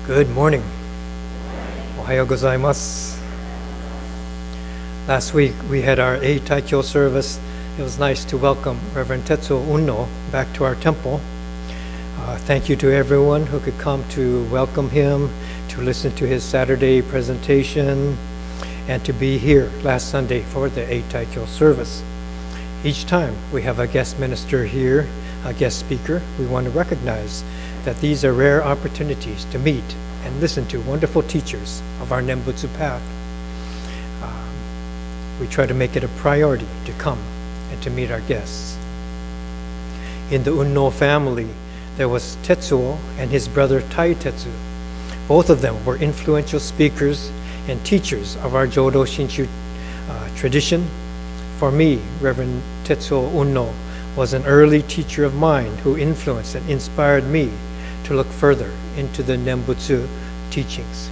Good morning. Ohayo gozaimasu. Last week we had our Taikyo service. It was nice to welcome Reverend Tetsuo Unno back to our temple. Thank you to everyone who could come to welcome him, to listen to his Saturday presentation, and to be here last Sunday for the Taikyo service. Each time we have a guest minister here, a guest speaker, we want to recognize that these are rare opportunities to meet and listen to wonderful teachers of our Nembutsu path. We try to make it a priority to come and to meet our guests. In the Unno family, there was Tetsuo and his brother Taitetsu. Both of them were influential speakers and teachers of our Jodo Shinshu tradition. For me, Reverend Tetsuo Unno was an early teacher of mine who influenced and inspired me to look further into the Nembutsu teachings.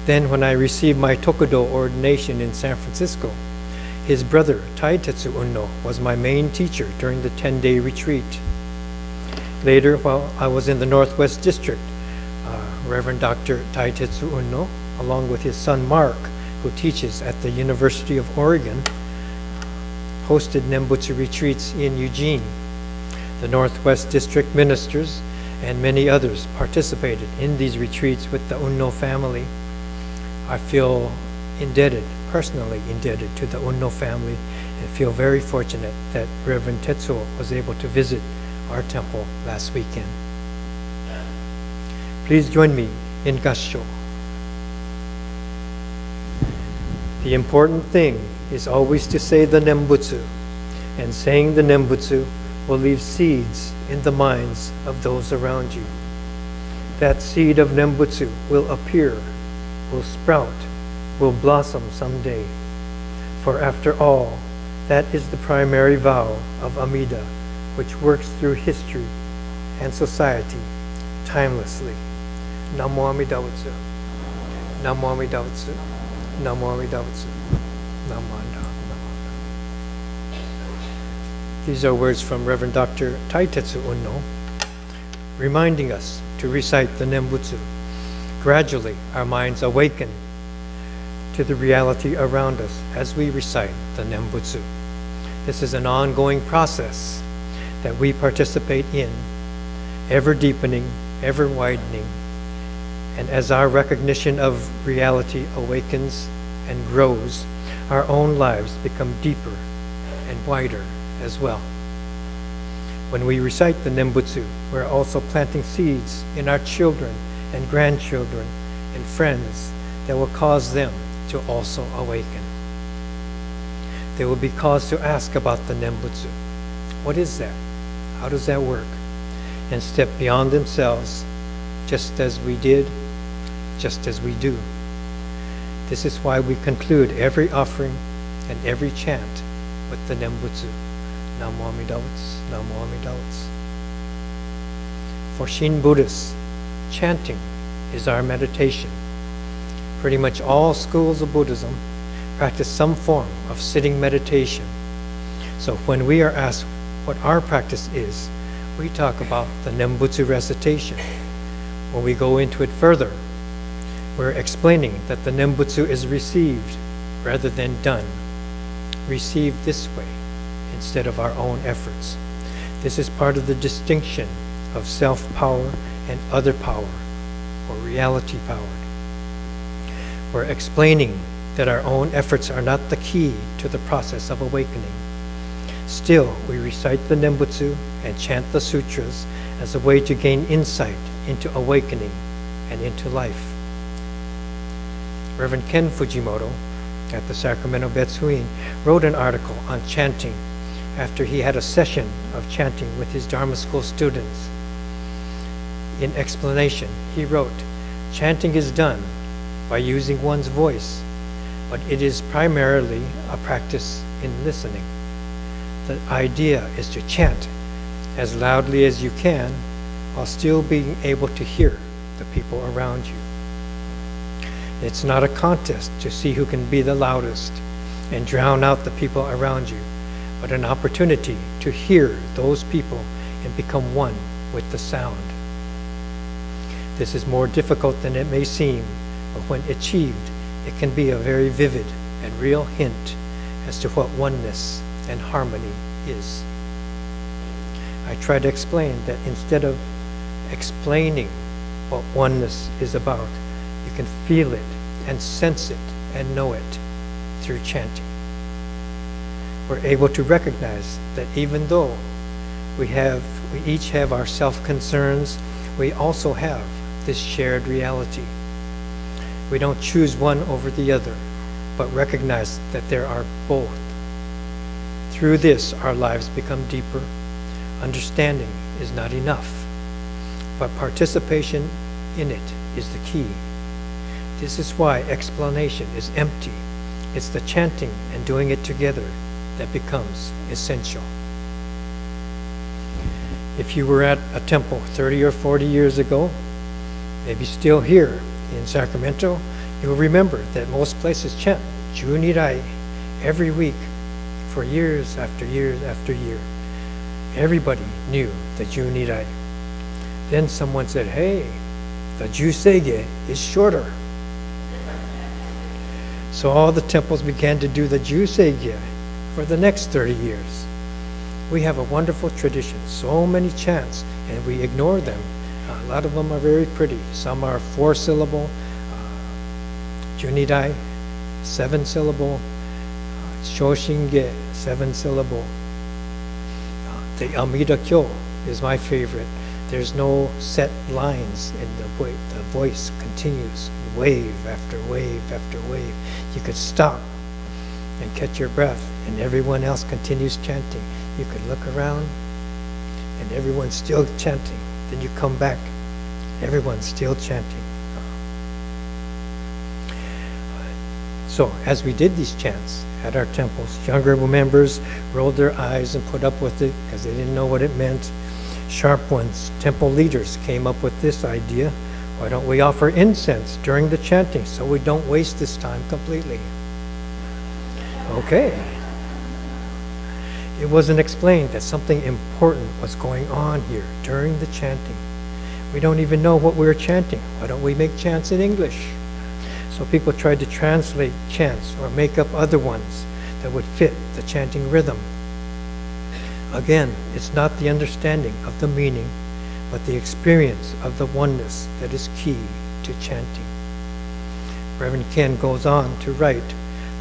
Then when I received my Tokudo ordination in San Francisco, his brother Taitetsu Unno was my main teacher during the 10-day retreat. Later, while I was in the Northwest District, Reverend Dr. Taitetsu Unno, along with his son Mark, who teaches at the University of Oregon, hosted Nembutsu retreats in Eugene. The Northwest District ministers and many others participated in these retreats with the Unno family. I feel personally indebted to the Unno family, and feel very fortunate that Reverend Tetsuo was able to visit our temple last weekend. Please join me in Gassho. The important thing is always to say the Nembutsu, and saying the Nembutsu will leave seeds in the minds of those around you. That seed of Nembutsu will appear, will sprout, will blossom someday. For after all, that is the primary vow of Amida, which works through history and society timelessly. Namo Amida Butsu. Namo Amida Butsu. Namo Amida Butsu. Namo Amida. These are words from Reverend Dr. Taitetsu Unno, reminding us to recite the Nembutsu. Gradually, our minds awaken to the reality around us as we recite the Nembutsu. This is an ongoing process that we participate in, ever deepening, ever widening, and as our recognition of reality awakens and grows, our own lives become deeper and wider as well. When we recite the Nembutsu, we're also planting seeds in our children and grandchildren and friends that will cause them to also awaken. They will be caused to ask about the Nembutsu. What is that? How does that work? And step beyond themselves, just as we did, just as we do. This is why we conclude every offering and every chant with the Nembutsu. Namo Amida Butsu, Namo Amida Butsu. For Shin Buddhists, chanting is our meditation. Pretty much all schools of Buddhism practice some form of sitting meditation. So when we are asked what our practice is, we talk about the Nembutsu recitation. When we go into it further, we're explaining that the Nembutsu is received rather than done. Received this way instead of our own efforts. This is part of the distinction of self-power and other power, or reality power. We're explaining that our own efforts are not the key to the process of awakening. Still, we recite the Nembutsu and chant the sutras as a way to gain insight into awakening and into life. Reverend Ken Fujimoto at the Sacramento Betsuin wrote an article on chanting after he had a session of chanting with his Dharma school students. In explanation, he wrote, "Chanting is done by using one's voice, but it is primarily a practice in listening. The idea is to chant as loudly as you can while still being able to hear the people around you. It's not a contest to see who can be the loudest and drown out the people around you, but an opportunity to hear those people and become one with the sound. This is more difficult than it may seem, but when achieved, it can be a very vivid and real hint as to what oneness and harmony is. I try to explain that instead of explaining what oneness is about, you can feel it and sense it and know it through chanting. We're able to recognize that even though we each have our self-concerns, we also have this shared reality. We don't choose one over the other, but recognize that there are both. Through this, our lives become deeper. Understanding is not enough, but participation in it is the key. This is why explanation is empty. It's the chanting and doing it together that becomes essential. If you were at a temple 30 or 40 years ago, maybe still here in Sacramento, you'll remember that most places chant Junirai every week for years after years after year. Everybody knew the Junirai. Then someone said, hey, the Jusege is shorter. So all the temples began to do the Jusege for the next 30 years. We have a wonderful tradition, so many chants, and we ignore them. A lot of them are very pretty. Some are 4-syllable, Junirai, 7-syllable, Shoshinge, 7-syllable. The Amida Kyo is my favorite. There's no set lines in the way. The voice continues, wave after wave after wave. You could stop and catch your breath, and everyone else continues chanting. You could look around, and everyone's still chanting. Then you come back, everyone's still chanting. So as we did these chants at our temples, younger members rolled their eyes and put up with it because they didn't know what it meant. Sharp ones, temple leaders, came up with this idea. Why don't we offer incense during the chanting so we don't waste this time completely? Okay. It wasn't explained that something important was going on here during the chanting. We don't even know what we were chanting. Why don't we make chants in English? So people tried to translate chants or make up other ones that would fit the chanting rhythm. Again, it's not the understanding of the meaning, but the experience of the oneness that is key to chanting. Reverend Ken goes on to write,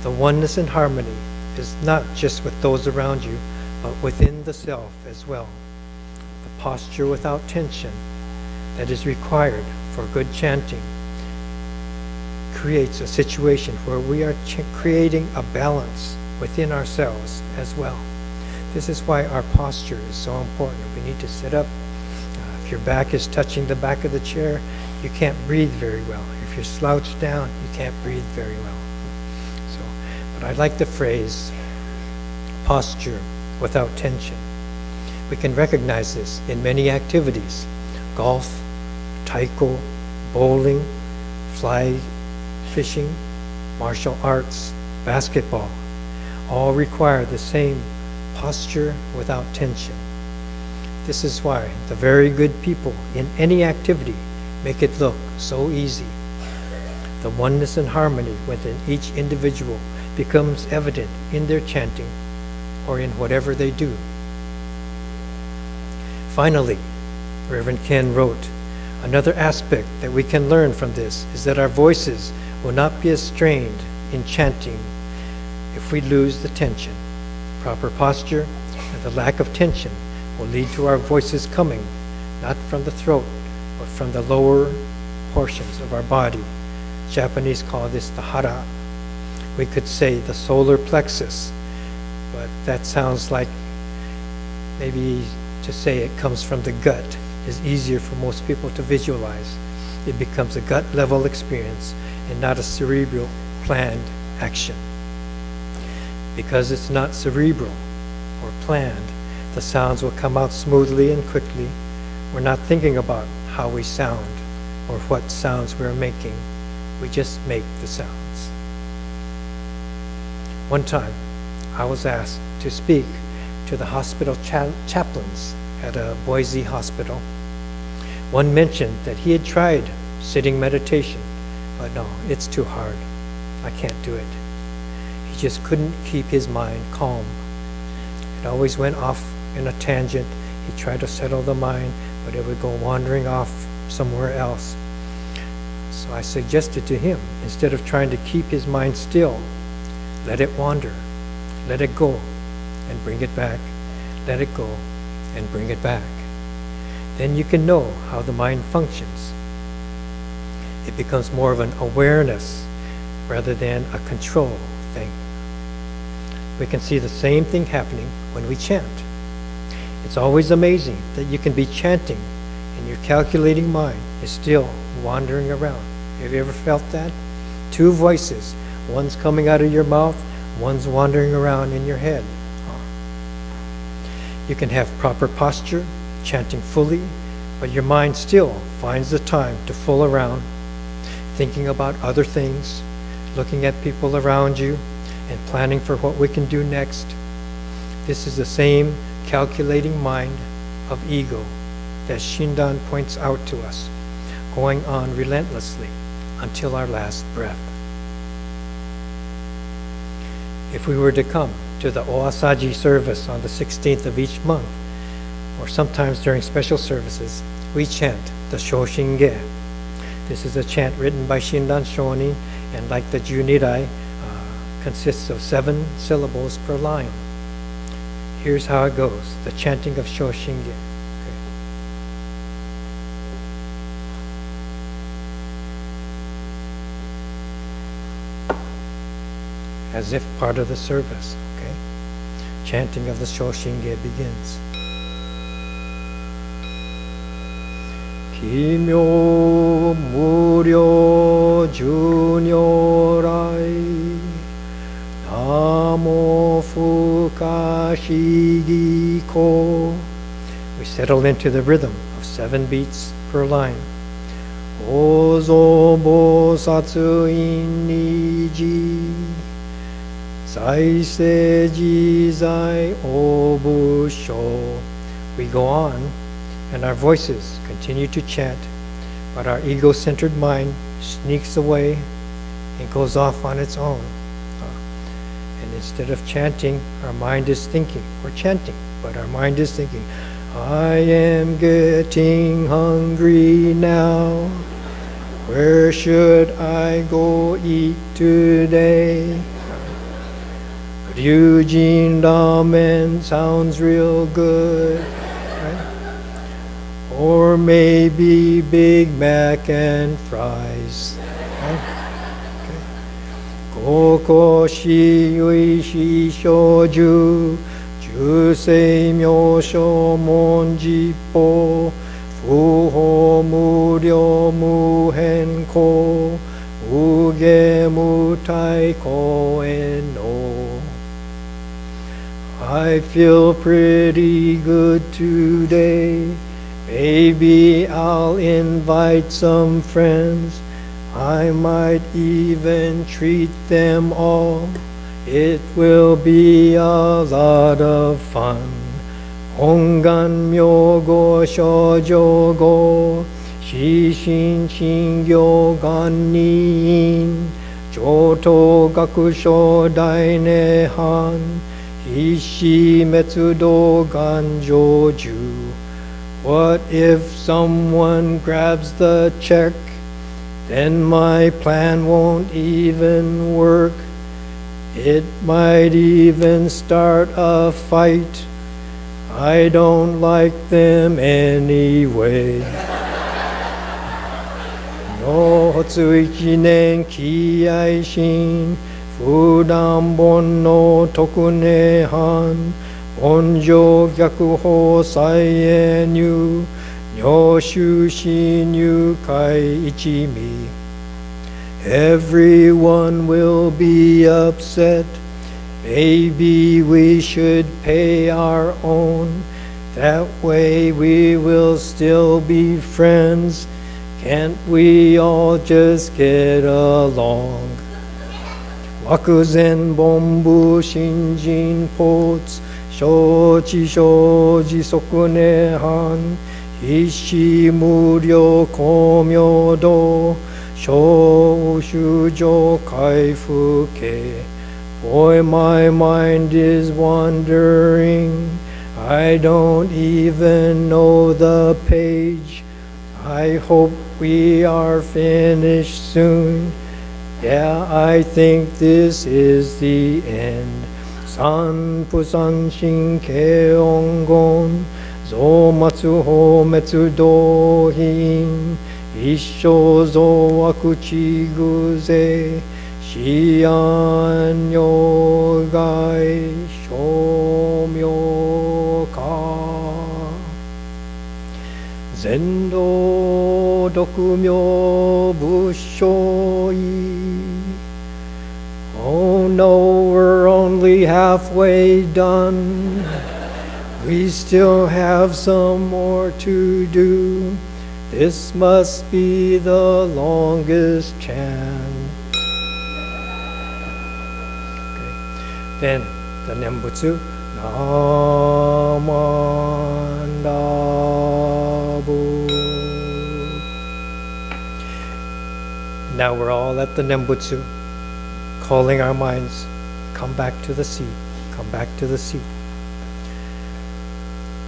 the oneness and harmony is not just with those around you, but within the self as well. The posture without tension that is required for good chanting creates a situation where we are creating a balance within ourselves as well. This is why our posture is so important. We need to sit up. If your back is touching the back of the chair, you can't breathe very well. If you're slouched down, you can't breathe very well. But I like the phrase, posture without tension. We can recognize this in many activities. Golf, taiko, bowling, fly fishing, martial arts, basketball, all require the same posture without tension. This is why the very good people in any activity make it look so easy. The oneness and harmony within each individual becomes evident in their chanting or in whatever they do. Finally, Reverend Ken wrote, another aspect that we can learn from this is that our voices will not be as strained in chanting if we lose the tension. Proper posture and the lack of tension will lead to our voices coming not from the throat, but from the lower portions of our body. Japanese call this the hara. We could say the solar plexus, but that sounds like maybe to say it comes from the gut is easier for most people to visualize. It becomes a gut level experience and not a cerebral planned action. Because it's not cerebral or planned, the sounds will come out smoothly and quickly. We're not thinking about how we sound or what sounds we're making. We just make the sounds. One time, I was asked to speak to the hospital chaplains at a Boise hospital. One mentioned that he had tried sitting meditation, but no, it's too hard. I can't do it. He just couldn't keep his mind calm. It always went off in a tangent. He tried to settle the mind, but it would go wandering off somewhere else. So I suggested to him, instead of trying to keep his mind still, let it wander, let it go, and bring it back. Let it go, and bring it back. Then you can know how the mind functions. It becomes more of an awareness rather than a control thing. We can see the same thing happening when we chant. It's always amazing that you can be chanting and your calculating mind is still wandering around. Have you ever felt that? Two voices, one's coming out of your mouth, one's wandering around in your head. You can have proper posture, chanting fully, but your mind still finds the time to fool around, thinking about other things, looking at people around you, and planning for what we can do next. This is the same calculating mind of ego that Shinran points out to us, going on relentlessly until our last breath. If we were to come to the Oasaji service on the 16th of each month, or sometimes during special services, we chant the Shoshinge. This is a chant written by Shinran Shonin, and like the Junirai, consists of 7 syllables per line. Here's how it goes, the chanting of Shoshinge. Okay. As if part of the service, okay? Chanting of the Shoshinge begins. Kimyo muryo junyorai Namo fukashigi-ko. We settle into the rhythm of 7 beats per line. Ozo bosatsu in-niji Zaise jizai obusho. We go on, and our voices continue to chant, but our ego-centered mind sneaks away and goes off on its own. And instead of chanting, our mind is thinking. We're chanting, but our mind is thinking, I am getting hungry now. Where should I go eat today? Ryujin ramen sounds real good. Right? Or maybe Big Mac and fries. Right? Koko shi uishi shoju jusei myosho monjippo fuho muryo muhenko uge mutai koen no. I feel pretty good today. Maybe I'll invite some friends. I might even treat them all. It will be a lot of fun. Hongan myogo shoujo go shishin shingyo ganin joto gakusho dainehan hishi metsudo ganjoju. What if someone grabs the check? Then my plan won't even work. It might even start a fight. I don't like them anyway. No hotsuichi nen kiaishin fudan bon no tokune han onjo gyakuho saien Nyoshu shinyu kai ichimi. Everyone will be upset. Maybe we should pay our own. That way we will still be friends. Can't we all just get along? Wakuzen bombu shinjin pots shoji shoji sokune han 一子無量光明道小衆上回復系 Boy, my mind is wandering. I don't even know the page. I hope we are finished soon. Yeah, I think this is the end. Sanpu sanshin keongon. Zomatsu hometsu dohin. Issho zo wakuchi guze. Shian yogai shomyo ka Zendo dokumyo bushoi. Oh no, we're only halfway done. We still have some more to do. This must be the longest chant. Then the Nembutsu, Namandabu. Now we're all at the Nembutsu, calling our minds, come back to the sea, come back to the sea.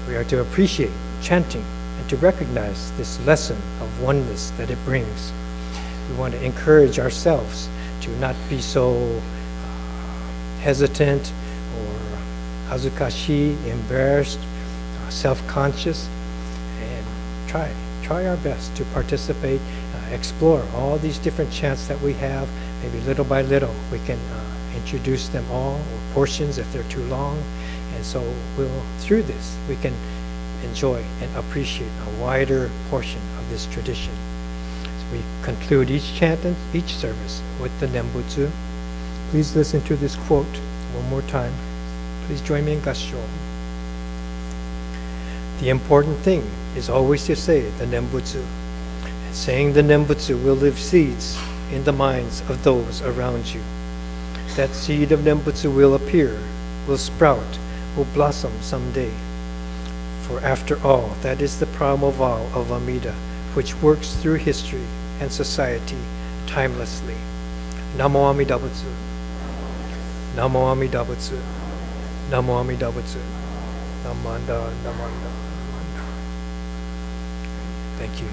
We are to appreciate chanting and to recognize this lesson of oneness that it brings. We want to encourage ourselves to not be so hesitant or hazukashi, embarrassed, self-conscious, and try our best to participate, explore all these different chants that we have. Maybe little by little we can introduce them all, or portions if they're too long, and so through this we can enjoy and appreciate a wider portion of this tradition. So we conclude each chant and each service with the Nembutsu. Please listen to this quote one more time. Please join me in Gassho. The important thing is always to say the Nembutsu. And saying the Nembutsu will leave seeds in the minds of those around you. That seed of Nembutsu will appear, will sprout, will blossom someday. For after all, that is the primal vow of Amida, which works through history and society timelessly. Namo Amida Butsu. Namo Amida Butsu. Namo Amida Butsu. Namanda, Namanda, Namanda. Thank you.